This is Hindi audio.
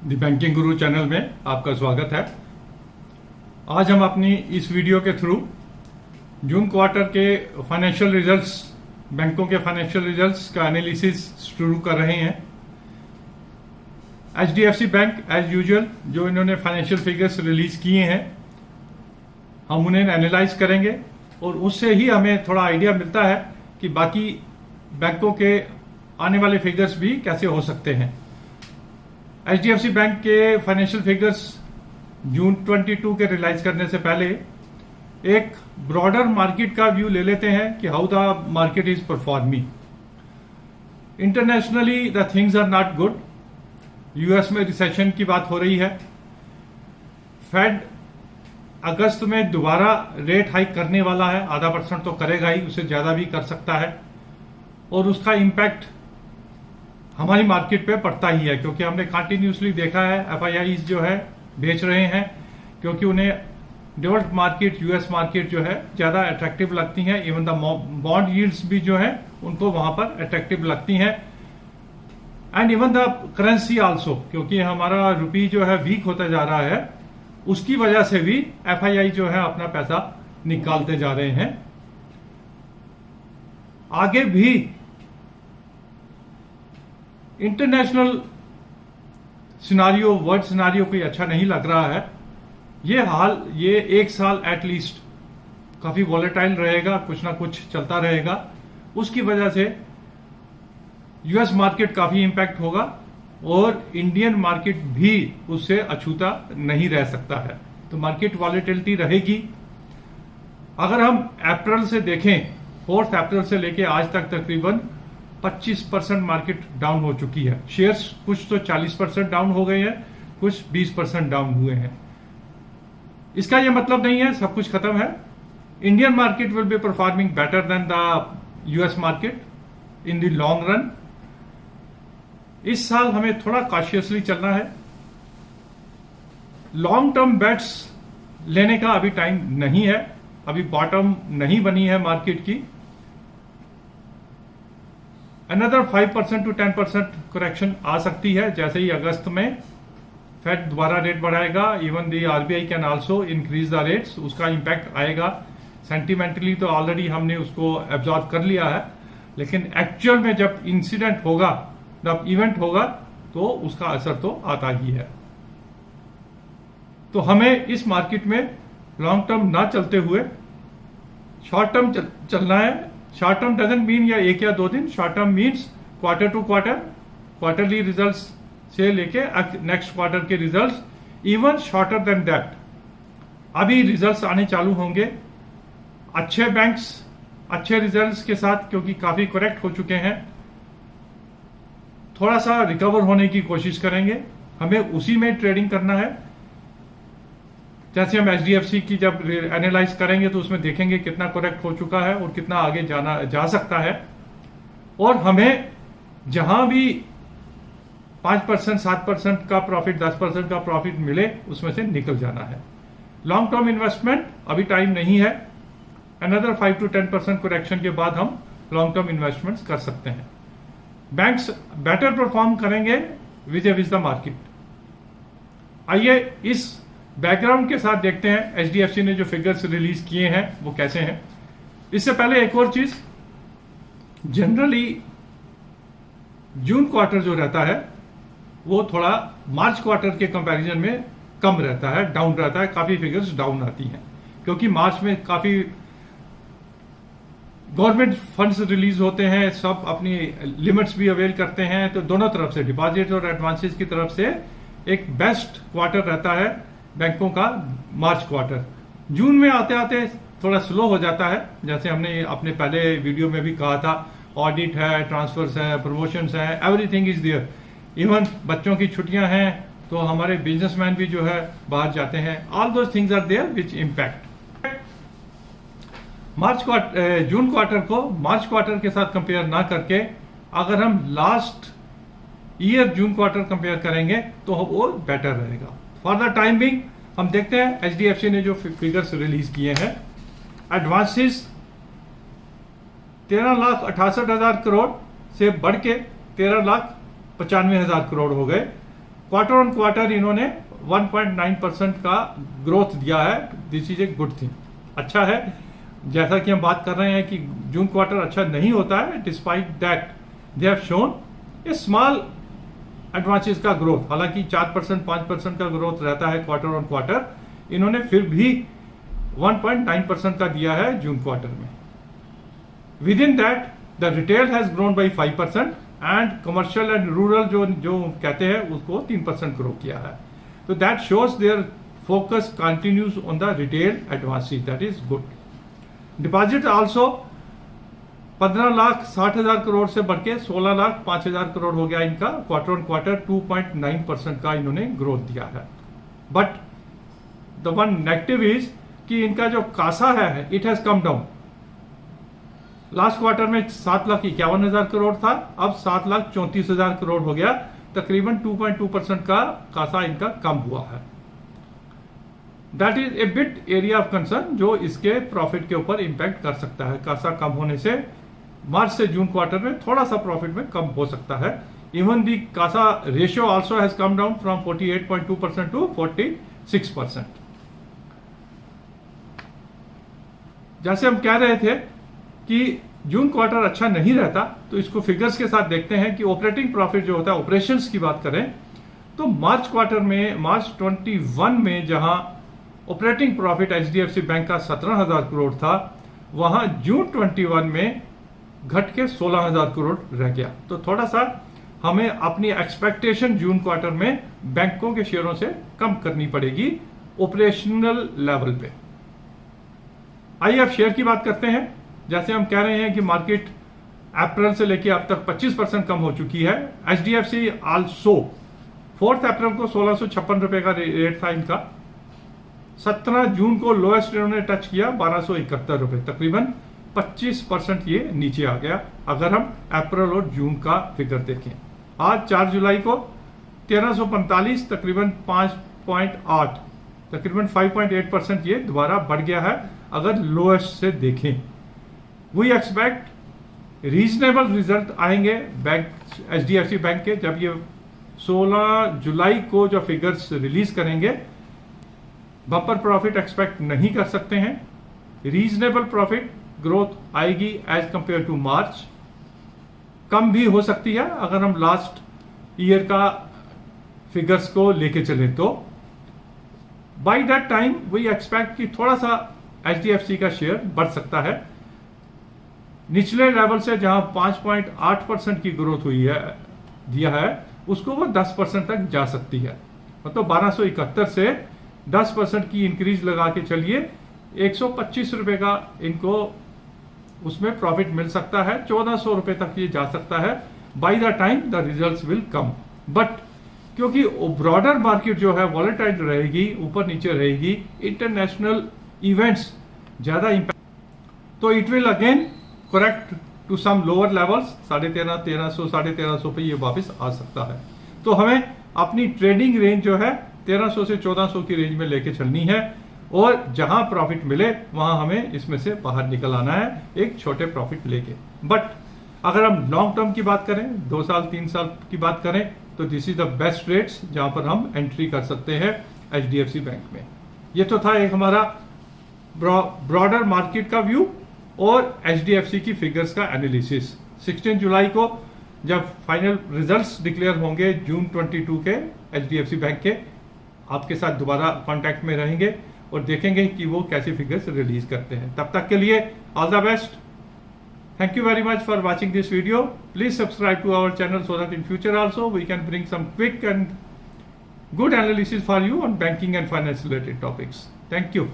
द बैंकिंग गुरु चैनल में आपका स्वागत है। आज हम अपनी इस वीडियो के थ्रू जून क्वार्टर के फाइनेंशियल रिजल्ट्स, बैंकों के फाइनेंशियल रिजल्ट्स का एनालिसिस शुरू कर रहे हैं। एचडीएफसी बैंक एज यूजुअल जो इन्होंने फाइनेंशियल फिगर्स रिलीज किए हैं, हम उन्हें एनालाइज करेंगे और उससे ही हमें थोड़ा आइडिया मिलता है कि बाकी बैंकों के आने वाले फिगर्स भी कैसे हो सकते हैं। एचडीएफसी बैंक के फाइनेंशियल फिगर्स जून 22 के रिलाइज करने से पहले एक ब्रॉडर मार्केट का व्यू ले लेते हैं कि how the market is performing. Internationally the things are not good. US में रिसेशन की बात हो रही है। फेड अगस्त में दोबारा रेट हाइक करने वाला है, 0.5% तो करेगा ही, उससे ज्यादा भी कर सकता है और उसका इंपैक्ट हमारी मार्केट पे पड़ता ही है, क्योंकि हमने कंटिन्यूसली देखा है एफआईआईज जो है बेच रहे हैं, क्योंकि उन्हें डेवलप्ड मार्केट यूएस मार्केट जो है ज्यादा अट्रैक्टिव लगती है। इवन द बॉन्ड यील्ड्स भी जो है उनको वहां पर अट्रैक्टिव लगती हैं, and even the currency also, क्योंकि हमारा रुपी जो है वीक होता जा रहा है, उसकी वजह से भी एफआईआई जो है अपना पैसा निकालते जा रहे हैं। आगे भी इंटरनेशनल सिनारियो, वर्ल्ड सिनारियो कोई अच्छा नहीं लग रहा है। ये एक साल एटलीस्ट काफी वॉलेटाइल रहेगा, कुछ ना कुछ चलता रहेगा। उसकी वजह से यूएस मार्केट काफी इंपैक्ट होगा और इंडियन मार्केट भी उससे अछूता नहीं रह सकता है, तो मार्केट वॉलेटिलिटी रहेगी। अगर हम अप्रैल से देखें, 4 अप्रैल से लेके आज तक तकरीबन 25% मार्केट डाउन हो चुकी है। शेयर्स कुछ तो 40% डाउन हो गए हैं, कुछ 20% डाउन हुए हैं। इसका यह मतलब नहीं है सब कुछ खत्म है। Indian market will be performing better than the US market in the long run. इस साल हमें थोड़ा कॉशियसली चलना है। लॉन्ग टर्म बेट्स लेने का अभी टाइम नहीं है, अभी बॉटम नहीं बनी है मार्केट की। अनदर 5% to 10% करेक्शन आ सकती है जैसे ही अगस्त में फेड दोबारा रेट बढ़ाएगा। Even the RBI can also increase the rates, उसका इंपैक्ट आएगा। सेंटिमेंटली तो ऑलरेडी हमने उसको एब्जॉर्ब कर लिया है, लेकिन एक्चुअल में जब इंसिडेंट होगा, जब इवेंट होगा, तो उसका असर तो आता ही है। तो हमें इस मार्केट में लॉन्ग टर्म ना चलते हुए शॉर्ट टर्म चलना है। शॉर्ट टर्म डजंट मीन या 1 या 2 दिन, short term means quarter to quarter, quarterly results से लेके नेक्स्ट क्वार्टर के results, even shorter than that. अभी रिजल्ट्स आने चालू होंगे, अच्छे बैंक्स अच्छे रिजल्ट्स के साथ, क्योंकि काफी करेक्ट हो चुके हैं, थोड़ा सा रिकवर होने की कोशिश करेंगे। हमें उसी में ट्रेडिंग करना है। जैसे हम एचडीएफसी की जब एनालाइज करेंगे तो उसमें देखेंगे कितना करेक्ट हो चुका है और कितना आगे जा सकता है, और हमें जहां भी 5%, 7% का प्रॉफिट, 10% का प्रॉफिट मिले उसमें से निकल जाना है। लॉन्ग टर्म इन्वेस्टमेंट अभी टाइम नहीं है। अनदर 5 to 10% करेक्शन के बाद हम लॉन्ग टर्म इन्वेस्टमेंट्स कर सकते हैं। बैंक्स बेटर परफॉर्म करेंगे विद द मार्केट। आइए इस बैकग्राउंड के साथ देखते हैं एचडीएफसी ने जो फिगर्स रिलीज किए हैं वो कैसे हैं। इससे पहले एक और चीज, जनरली जून क्वार्टर जो रहता है वो थोड़ा मार्च क्वार्टर के कंपैरिजन में कम रहता है, डाउन रहता है। काफी फिगर्स डाउन आती हैं क्योंकि मार्च में काफी गवर्नमेंट फंड्स रिलीज होते हैं, सब अपनी लिमिट्स भी अवेल करते हैं, तो दोनों तरफ से, डिपॉजिट और एडवांसेस की तरफ से एक बेस्ट क्वार्टर रहता है बैंकों का मार्च क्वार्टर। जून में आते आते थोड़ा स्लो हो जाता है, जैसे हमने अपने पहले वीडियो में भी कहा था। ऑडिट है, ट्रांसफर्स है, प्रमोशंस है, एवरीथिंग इज देयर। इवन बच्चों की छुट्टियां हैं तो हमारे बिजनेसमैन भी जो है बाहर जाते हैं। All those things are there which impact June quarter को मार्च क्वार्टर के साथ कंपेयर ना करके अगर हम लास्ट ईयर जून क्वार्टर कंपेयर करेंगे तो वो बेटर रहेगा। फॉर द टाइम बिंग हम देखते हैं एचडीएफसी ने जो फिगर्स रिलीज किए हैं। एडवांसेस 13,68,000 करोड़ से बढ़ के 13,95,000 करोड़ हो गए। क्वार्टर ऑन क्वार्टर इन्होंने 1.9% का ग्रोथ दिया है। This is a good thing, अच्छा है। जैसा कि हम बात कर रहे हैं कि जून क्वार्टर अच्छा नहीं होता है, despite that they have shown A small advances का ग्रोथ। हालांकि 4% 5% का ग्रोथ रहता है क्वार्टर ऑन क्वार्टर, इन्होंने फिर भी 1.9% का दिया है जून क्वार्टर में। With in that the retail has grown by 5% and commercial and rural जो कहते हैं उसको 3% ग्रो किया है। तो that shows their focus continues on the retail advances, that is good. Deposit also 15,60,000 crore से बढ़ के 16,05,000 करोड़ हो गया इनका। क्वार्टर ऑन क्वार्टर 2.9% का इन्होंने ग्रोथ दिया है। But the one negative is कि इनका जो कासा है it has come down. Last quarter में 7,51,000 करोड़ था, अब 7,34,000 करोड़ हो गया। तकरीबन 2.2% का कासा इनका कम हुआ है। That is a bit area of concern, जो इसके प्रॉफिट के ऊपर इंपैक्ट कर सकता है। कासा कम होने से मार्च से जून क्वार्टर में थोड़ा सा प्रॉफिट में कम हो सकता है। Even the CASA ratio also has come down from 48.2% to 46%। जैसे हम कह रहे थे कि जून क्वार्टर अच्छा नहीं रहता, तो इसको फिगर्स के साथ देखते हैं कि ऑपरेटिंग प्रॉफिट जो होता है, ऑपरेशंस की बात करें तो मार्च क्वार्टर में, मार्च 21 में जहां ऑपरेटिंग प्रॉफिट एचडीएफसी बैंक का 17,000 करोड़ था, वहां जून 21 में घट के 16,000 करोड़ रह गया। तो थोड़ा सा हमें अपनी एक्सपेक्टेशन जून क्वार्टर में बैंकों के शेयरों से कम करनी पड़ेगी ऑपरेशनल लेवल पे। आइए अब शेयर की बात करते हैं। जैसे हम कह रहे हैं कि मार्केट अप्रैल से लेकर अब तक 25% कम हो चुकी है। एचडीएफसी आल्सो 4 अप्रैल को 1656 रुपए का रेट था इनका। 17 जून को लोएस्ट इन्होंने टच किया 1271 रुपए, तकरीबन 25% ये नीचे आ गया अगर हम अप्रैल और जून का फिगर देखें। आज 4 जुलाई को 1345, तकरीबन 5.8, तकरीबन 5.8% ये दोबारा बढ़ गया है अगर लोएस्ट से देखें। वी एक्सपेक्ट रीजनेबल रिजल्ट आएंगे बैंक, एचडीएफसी बैंक के, जब ये 16 जुलाई को जो फिगर्स रिलीज करेंगे। बम्पर प्रॉफिट एक्सपेक्ट नहीं कर सकते हैं। रीजनेबल प्रॉफिट ग्रोथ आएगी एज कंपेयर टू मार्च, कम भी हो सकती है अगर हम लास्ट ईयर का फिगर्स को लेके चलें तो। By that time we expect कि थोड़ा सा एचडीएफसी का शेयर बढ़ सकता है। निचले लेवल से जहां 5.8% की ग्रोथ हुई है, दिया है, उसको वो 10% तक जा सकती है। मतलब 1271 से 10% की इंक्रीज लगा के चलिए, 125 रुपए का इनको उसमें प्रॉफिट मिल सकता है। 1400 रुपए तक ये जा सकता है by the time the results will come. But क्योंकि ब्रॉडर मार्केट जो है वॉलेटाइल रहेगी, ऊपर नीचे रहेगी, इंटरनेशनल इवेंट्स ज्यादा इंपैक्ट, तो it will again correct to some lower levels. 13,500 1350 पे ये वापस आ सकता है। तो हमें अपनी ट्रेडिंग रेंज जो है 1300 से 1400 की रेंज में लेके चलनी है, और जहां प्रॉफिट मिले वहां हमें इसमें से बाहर निकल आना है एक छोटे प्रॉफिट लेके। बट अगर हम लॉन्ग टर्म की बात करें, 2 साल 3 साल की बात करें, तो this is the best rates जहां पर हम एंट्री कर सकते हैं एचडीएफसी बैंक में। ये तो था एक हमारा ब्रॉडर मार्केट का व्यू और एचडीएफसी की फिगर्स का एनालिसिस। 16 जुलाई को जब फाइनल रिजल्ट्स डिक्लेयर होंगे जून 22 के एचडीएफसी बैंक के, आपके साथ दोबारा कांटेक्ट में रहेंगे और देखेंगे कि वो कैसे फिगर्स रिलीज करते हैं। तब तक के लिए all the best. Thank you very much for watching this video. Please subscribe to our channel so that in future also we can bring some quick and good analysis for you on banking and finance related topics. Thank you.